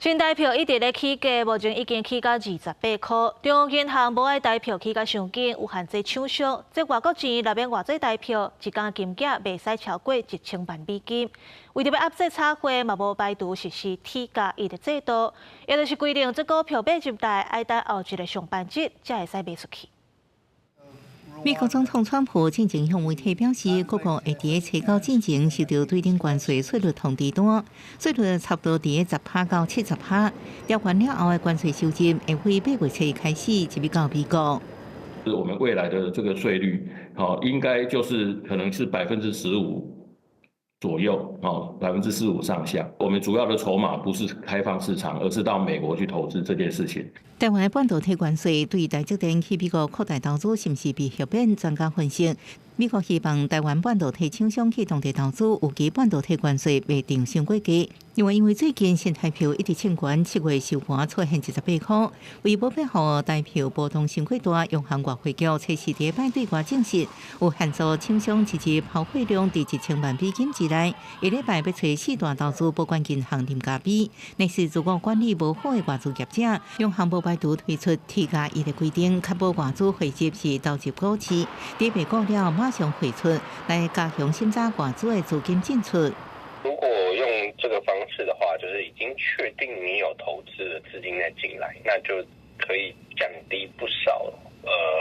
新台票一直咧起价，目前已经起到28块。中央银行无爱台票起到上紧，有限制厂商。这外国钱若免偌济台票，一天金额袂使超过1000万美金。为着要压制差价，嘛无排除实施提价一的制度，也就是规定这股票买入来，爱等后一个上班日才会使卖出去。美国总统川普进前向媒体表示，各国会伫初稿进前收到对顶关税税率通知单，税率差不多伫10%到70%。调完了后的关税收入会会8月初开始就要到美国。我们未来的这个税率，应该就是可能是15%左右，15%上下。我们主要的筹码不是开放市场，而是到美国去投资这件事情。台湾的半导体关税对台积电去美国扩大投资，是毋是被后边专家分析？美国希望台湾半导体厂商去当地投资，有其半导体关税未定上过价。另外，因为最近新台票一直欠悬，7月收盘出现18块，为保庇互台票波动伤过大，央行外汇局测试第一摆对外证实，有限制厂商一日抛汇量伫1000万美金之内。下礼拜要找4大投资保管银行廉价比，若是如果管理无好的外资业者，央行无排除推出提价一的规定，确保外资汇集是投入股市，伫未过了马上汇出，来加强审查外资的资金进出。如果用这个方式的话，就是已经确定你有投资的资金在进来，那就可以降低不少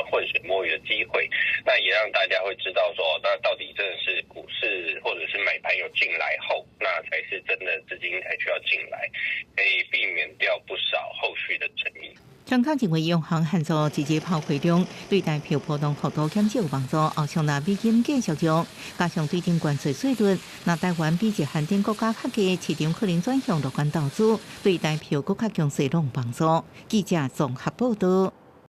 浑水摸鱼的机会。那也让大家会知道说，那到底真的是股市或者是买盘有进来后，那才是真的资金才需要进来，可以避免掉不少后续的争议。专家认为，央行限制一日抛汇量，对台票波动幅度减少有帮助。后向拿美金继续涨，加上对顶关税税率，那台湾比一限定国家较低，市场可能转向乐观投资，对台票更加强势有帮助。记者综合报道。